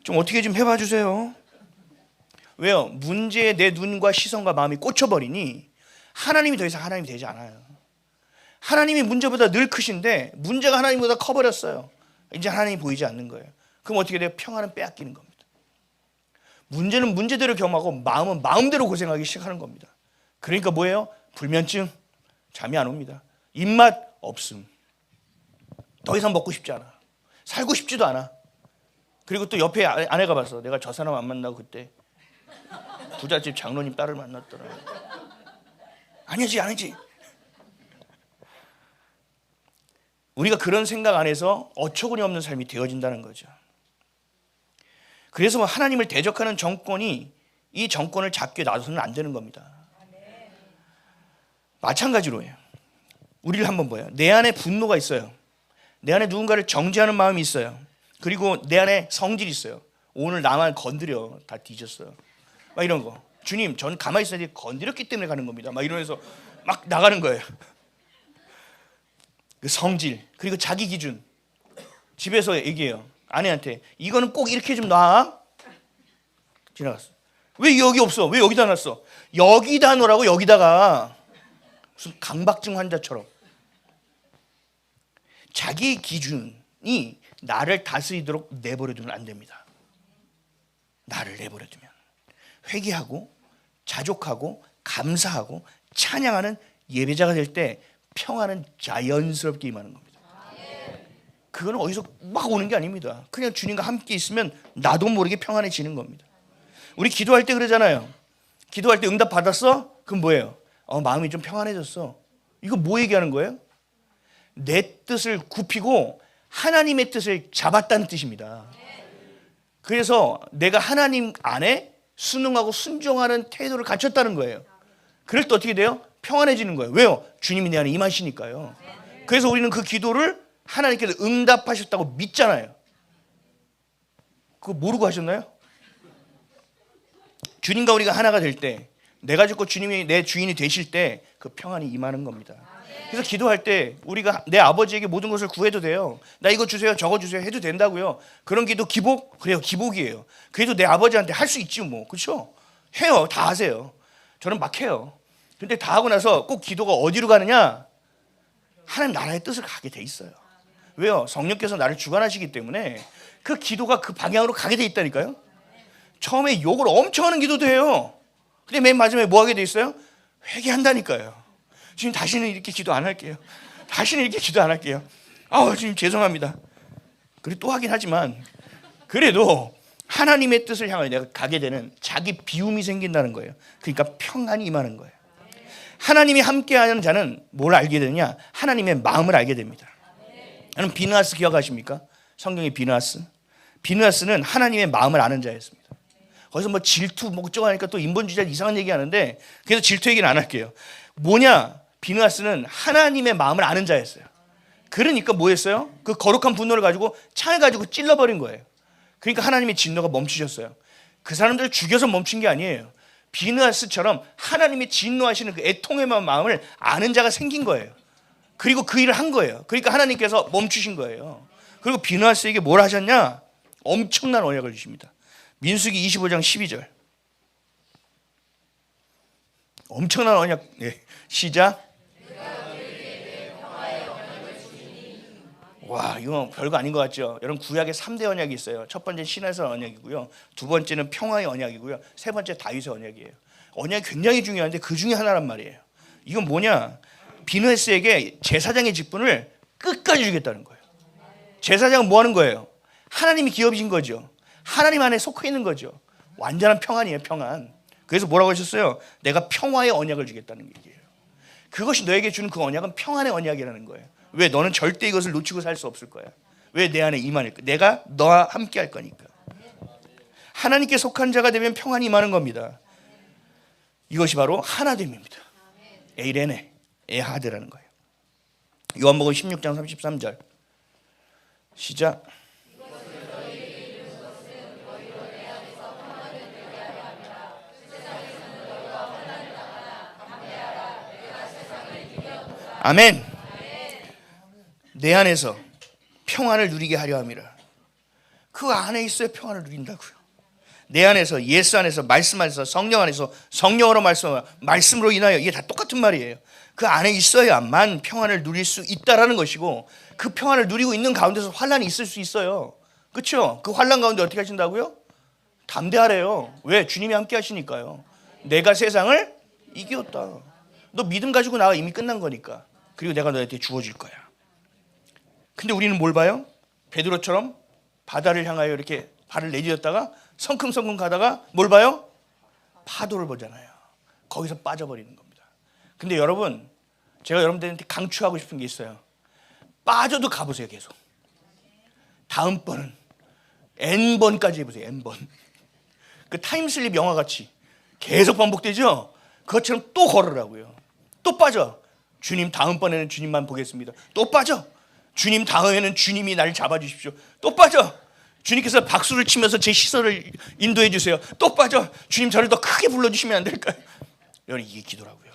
좀 어떻게 좀 해봐 주세요. 왜요? 문제에 내 눈과 시선과 마음이 꽂혀버리니 하나님이 더 이상 하나님이 되지 않아요. 하나님이 문제보다 늘 크신데 문제가 하나님보다 커버렸어요. 이제 하나님이 보이지 않는 거예요. 그럼 어떻게 돼요? 평안은 빼앗기는 겁니다. 문제는 문제대로 경험하고 마음은 마음대로 고생하기 시작하는 겁니다. 그러니까 뭐예요? 불면증, 잠이 안 옵니다. 입맛 없음. 더 이상 먹고 싶지 않아. 살고 싶지도 않아. 그리고 또 옆에 아내가 봤어. 내가 저 사람 안 만나고 그때 부잣집 장로님 딸을 만났더라. 아니지. 우리가 그런 생각 안에서 어처구니 없는 삶이 되어진다는 거죠. 그래서 하나님을 대적하는 정권이 이 정권을 잡게 놔둬서는 안 되는 겁니다. 마찬가지로 해요. 우리를 한번 봐요. 내 안에 분노가 있어요. 내 안에 누군가를 정죄하는 마음이 있어요. 그리고 내 안에 성질이 있어요. 오늘 나만 건드려 다 뒤졌어요. 막 이런 거. 주님, 전 가만히 있어야 돼. 건드렸기 때문에 가는 겁니다. 막 이러면서 막 나가는 거예요. 그 성질 그리고 자기 기준. 집에서 얘기해요. 아내한테 이거는 꼭 이렇게 좀 놔. 지나갔어. 왜 여기 없어? 왜 여기다 놨어? 여기다 놓으라고. 여기다가. 무슨 강박증 환자처럼. 자기 기준이 나를 다스리도록 내버려두면 안 됩니다. 나를 내버려두면 회개하고 자족하고 감사하고 찬양하는 예배자가 될 때 평안은 자연스럽게 임하는 겁니다. 그거는 어디서 막 오는 게 아닙니다. 그냥 주님과 함께 있으면 나도 모르게 평안해지는 겁니다. 우리 기도할 때 그러잖아요. 기도할 때 응답 받았어? 그럼 뭐예요? 마음이 좀 평안해졌어. 이거 뭐 얘기하는 거예요? 내 뜻을 굽히고 하나님의 뜻을 잡았다는 뜻입니다. 그래서 내가 하나님 안에 순응하고 순종하는 태도를 갖췄다는 거예요. 그럴 때 어떻게 돼요? 평안해지는 거예요. 왜요? 주님이 내 안에 임하시니까요. 그래서 우리는 그 기도를 하나님께서 응답하셨다고 믿잖아요. 그거 모르고 하셨나요? 주님과 우리가 하나가 될 때, 내가 죽고 주님이 내 주인이 되실 때 그 평안이 임하는 겁니다. 그래서 기도할 때 우리가 내 아버지에게 모든 것을 구해도 돼요. 나 이거 주세요, 저거 주세요 해도 된다고요. 그런 기도 기복? 그래요, 기복이에요. 그래도 내 아버지한테 할 수 있지 뭐, 그렇죠? 해요, 다 하세요. 저는 막 해요. 근데 다 하고 나서 꼭 기도가 어디로 가느냐? 하나님 나라의 뜻을 가게 돼 있어요. 왜요? 성령께서 나를 주관하시기 때문에 그 기도가 그 방향으로 가게 돼 있다니까요. 처음에 욕을 엄청 하는 기도도 해요. 근데 맨 마지막에 뭐 하게 돼 있어요? 회개한다니까요. 주님 다시는 이렇게 기도 안 할게요. 다시는 이렇게 기도 안 할게요. 주님 죄송합니다. 그리고 또 하긴 하지만 그래도 하나님의 뜻을 향하여 내가 가게 되는 자기 비움이 생긴다는 거예요. 그러니까 평안이 임하는 거예요. 하나님이 함께하는 자는 뭘 알게 되느냐? 하나님의 마음을 알게 됩니다. 여러분 비느하스 기억하십니까? 성경의 비느하스. 비느하스는 하나님의 마음을 아는 자였습니다. 거기서 뭐 질투 목적 하니까 또 인본주의자 이상한 얘기하는데 그래서 질투 얘기는 안 할게요. 뭐냐? 비느하스는 하나님의 마음을 아는 자였어요. 그러니까 뭐 했어요? 그 거룩한 분노를 가지고 창을 가지고 찔러버린 거예요. 그러니까 하나님의 진노가 멈추셨어요. 그 사람들을 죽여서 멈춘 게 아니에요. 비느하스처럼 하나님이 진노하시는 그 애통의 마음을 아는 자가 생긴 거예요. 그리고 그 일을 한 거예요. 그러니까 하나님께서 멈추신 거예요. 그리고 비느하스에게 뭘 하셨냐? 엄청난 언약을 주십니다. 민수기 25장 12절. 엄청난 언약. 네. 시작. 와, 이거 별거 아닌 것 같죠? 여러분 구약에 3대 언약이 있어요. 첫 번째 시내산 언약이고요. 두 번째는 평화의 언약이고요. 세 번째 다윗의 언약이에요. 언약이 굉장히 중요한데 그 중에 하나란 말이에요. 이건 뭐냐? 비느하스에게 제사장의 직분을 끝까지 주겠다는 거예요. 제사장은 뭐 하는 거예요? 하나님이 기업이신 거죠. 하나님 안에 속해 있는 거죠. 완전한 평안이에요, 평안. 그래서 뭐라고 하셨어요? 내가 평화의 언약을 주겠다는 얘기예요. 그것이 너에게 주는 그 언약은 평안의 언약이라는 거예요. 왜? 너는 절대 이것을 놓치고 살 수 없을 거야. 왜? 내 안에 임하니까. 내가 너와 함께 할 거니까. 하나님께 속한 자가 되면 평안이 임하는 겁니다. 이것이 바로 하나됨입니다. 에이레네, 에하드라는 거예요. 요한복음 16장 33절. 시작. 아멘. 내 안에서 평안을 누리게 하려 함이라. 그 안에 있어야 평안을 누린다고요. 내 안에서, 예수 안에서, 말씀 안에서, 성령 안에서, 성령으로 말씀으로 인하여, 이게 다 똑같은 말이에요. 그 안에 있어야만 평안을 누릴 수 있다라는 것이고, 그 평안을 누리고 있는 가운데서 환난이 있을 수 있어요. 그렇죠? 그 환난 가운데 어떻게 하신다고요? 담대하래요. 왜? 주님이 함께 하시니까요. 내가 세상을 이겼다. 너 믿음 가지고 나와. 이미 끝난 거니까. 그리고 내가 너한테 주어질 거야. 근데 우리는 뭘 봐요? 베드로처럼 바다를 향하여 이렇게 발을 내딛었다가 성큼성큼 가다가 뭘 봐요? 파도를 보잖아요. 거기서 빠져버리는 겁니다. 근데 여러분, 제가 여러분들한테 강추하고 싶은 게 있어요. 빠져도 가보세요. 계속. 다음번은 N번까지 해보세요. N번. 그 타임슬립 영화같이 계속 반복되죠? 그것처럼 또 걸으라고요. 또 빠져. 주님 다음번에는 주님만 보겠습니다. 또 빠져. 주님 다음에는 주님이 날 잡아주십시오. 또 빠져. 주님께서 박수를 치면서 제 시선을 인도해 주세요. 또 빠져. 주님 저를 더 크게 불러주시면 안 될까요? 여러분 이게 기도라고요.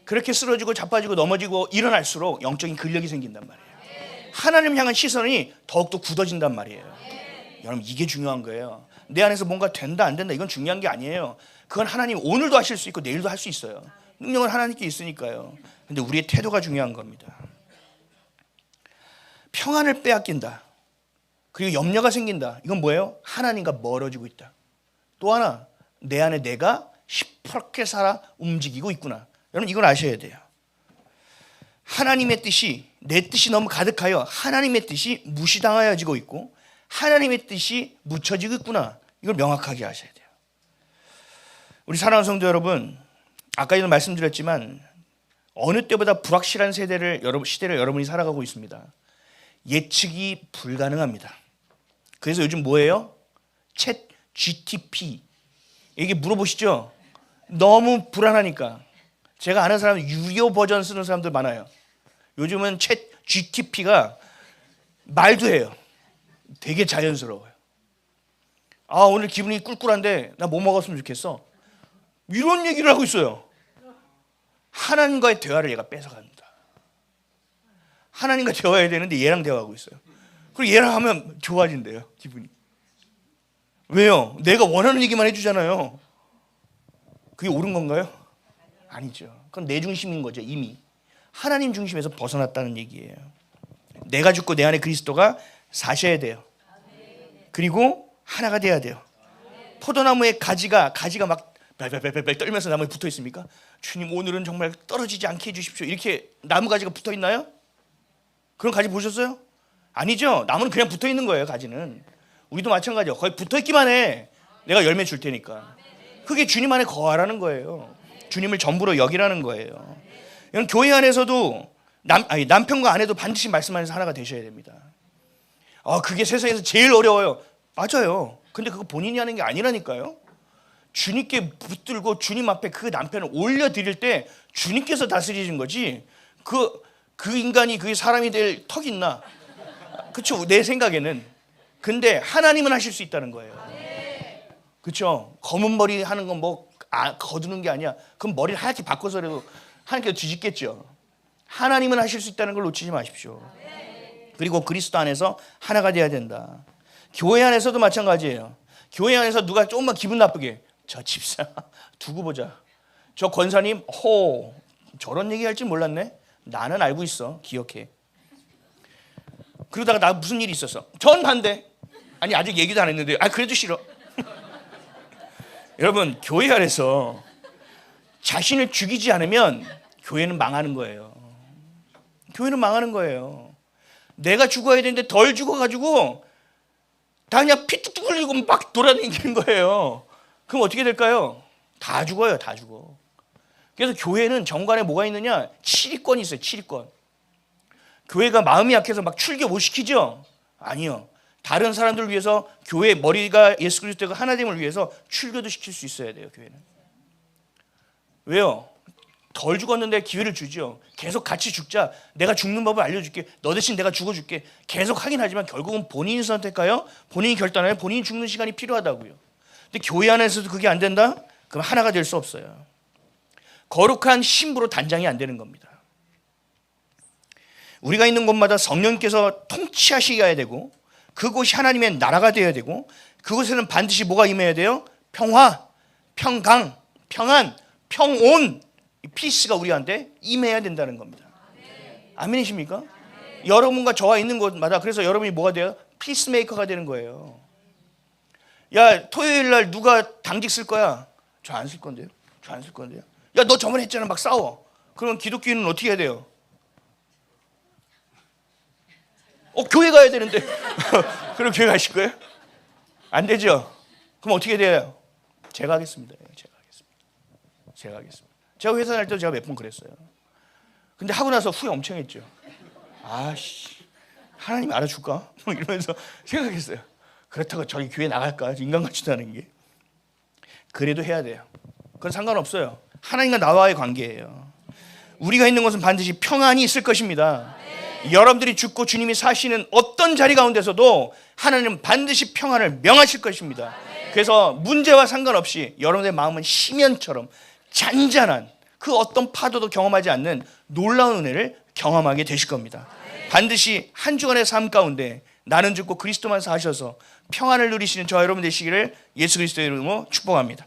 그렇게 쓰러지고 자빠지고 넘어지고 일어날수록 영적인 근력이 생긴단 말이에요. 하나님 향한 시선이 더욱더 굳어진단 말이에요. 여러분 이게 중요한 거예요. 내 안에서 뭔가 된다 안 된다 이건 중요한 게 아니에요. 그건 하나님 오늘도 하실 수 있고 내일도 할 수 있어요. 능력은 하나님께 있으니까요. 근데 우리의 태도가 중요한 겁니다. 평안을 빼앗긴다. 그리고 염려가 생긴다. 이건 뭐예요? 하나님과 멀어지고 있다. 또 하나 내 안에 내가 시퍼렇게 살아 움직이고 있구나. 여러분 이걸 아셔야 돼요. 하나님의 뜻이 내 뜻이 너무 가득하여 하나님의 뜻이 무시당하여지고 있고 하나님의 뜻이 묻혀지고 있구나. 이걸 명확하게 아셔야 돼요. 우리 사랑하는 성도 여러분, 아까도 말씀드렸지만 어느 때보다 불확실한 시대를 여러분이 살아가고 있습니다. 예측이 불가능합니다. 그래서 요즘 뭐예요? 챗 GTP 이게 물어보시죠? 너무 불안하니까. 제가 아는 사람 유료 버전 쓰는 사람들 많아요. 요즘은 챗 GTP가 말도 해요. 되게 자연스러워요. 아 오늘 기분이 꿀꿀한데 나 뭐 먹었으면 좋겠어. 이런 얘기를 하고 있어요. 하나님과의 대화를 얘가 뺏어갑니다. 하나님과 대화해야 되는데 얘랑 대화하고 있어요. 그리고 얘랑 하면 좋아진대요 기분이. 왜요? 내가 원하는 얘기만 해주잖아요. 그게 옳은 건가요? 아니죠. 그건 내 중심인 거죠. 이미 하나님 중심에서 벗어났다는 얘기예요. 내가 죽고 내 안에 그리스도가 사셔야 돼요. 그리고 하나가 돼야 돼요. 포도나무의 가지가 막 벨벨벨벨 떨면서 나무에 붙어 있습니까? 주님 오늘은 정말 떨어지지 않게 해주십시오. 이렇게 나무 가지가 붙어 있나요? 그런 가지 보셨어요? 아니죠. 나무는 그냥 붙어 있는 거예요. 가지는. 우리도 마찬가지요. 거의 붙어 있기만 해. 내가 열매 줄 테니까. 그게 주님 안에 거하라는 거예요. 주님을 전부로 여기라는 거예요. 여러분 교회 안에서도 남편과 아내도 반드시 말씀 안에서 하나가 되셔야 됩니다. 그게 세상에서 제일 어려워요. 맞아요. 근데 그거 본인이 하는 게 아니라니까요. 주님께 붙들고 주님 앞에 그 남편을 올려드릴 때 주님께서 다스리신 거지 그 인간이 그 사람이 될 턱 있나? 그렇죠. 내 생각에는. 근데 하나님은 하실 수 있다는 거예요. 그렇죠. 검은 머리 하는 건 뭐 거두는 게 아니야. 그럼 머리를 하얗게 바꿔서라도 하나님께서 뒤집겠죠. 하나님은 하실 수 있다는 걸 놓치지 마십시오. 그리고 그리스도 안에서 하나가 돼야 된다. 교회 안에서도 마찬가지예요. 교회 안에서 누가 조금만 기분 나쁘게 저 집사 두고 보자. 저 권사님 저런 얘기 할 줄 몰랐네. 나는 알고 있어. 기억해. 그러다가 나 무슨 일이 있었어. 전 반대. 아니 아직 얘기도 안 했는데 그래도 싫어. 여러분 교회 안에서 자신을 죽이지 않으면 교회는 망하는 거예요. 교회는 망하는 거예요. 내가 죽어야 되는데 덜 죽어가지고 다 그냥 피 뚝뚝 흘리고 막 돌아다니는 거예요. 그럼 어떻게 될까요? 다 죽어요. 다 죽어. 그래서 교회는 정관에 뭐가 있느냐? 7위권이 있어요. 7위권. 교회가 마음이 약해서 막 출교 못 시키죠? 아니요. 다른 사람들을 위해서 교회 머리가 예수 그리스도가 하나됨을 위해서 출교도 시킬 수 있어야 돼요. 교회는. 왜요? 덜 죽었는데 기회를 주죠. 계속 같이 죽자. 내가 죽는 법을 알려줄게. 너 대신 내가 죽어줄게. 계속 하긴 하지만 결국은 본인이 선택하여 본인이 결단하여 본인이 죽는 시간이 필요하다고요. 근데 교회 안에서도 그게 안 된다? 그럼 하나가 될 수 없어요. 거룩한 신부로 단장이 안 되는 겁니다. 우리가 있는 곳마다 성령께서 통치하셔야 되고 그곳이 하나님의 나라가 되어야 되고 그곳에는 반드시 뭐가 임해야 돼요? 평화, 평강, 평안, 평온 이 피스가 우리한테 임해야 된다는 겁니다. 아멘이십니까? 여러분과 저와 있는 곳마다 그래서 여러분이 뭐가 돼요? 피스메이커가 되는 거예요. 야 토요일 날 누가 당직 쓸 거야? 저 안 쓸 건데요. 저 안 쓸 건데요. 야 너 저번에 했잖아. 막 싸워. 그럼 기독교인은 어떻게 해야 돼요? 교회 가야 되는데 그럼 교회 가실 거예요? 안 되죠. 그럼 어떻게 돼요? 제가 하겠습니다. 제가 하겠습니다. 제가 회사 다닐 때도 제가 몇 번 그랬어요. 근데 하고 나서 후회 엄청 했죠. 하나님 알아줄까? 이러면서 생각했어요. 그렇다고 저희 교회 나갈까? 인간 같지도 않은 게. 그래도 해야 돼요. 그건 상관없어요. 하나님과 나와의 관계예요. 우리가 있는 곳은 반드시 평안이 있을 것입니다. 여러분들이 죽고 주님이 사시는 어떤 자리 가운데서도 하나님은 반드시 평안을 명하실 것입니다. 그래서 문제와 상관없이 여러분의 마음은 시면처럼 잔잔한 그 어떤 파도도 경험하지 않는 놀라운 은혜를 경험하게 되실 겁니다. 반드시 한 주간의 삶 가운데 나는 죽고 그리스도만 사셔서 평안을 누리시는 저와 여러분 되시기를 예수 그리스도의 이름으로 축복합니다.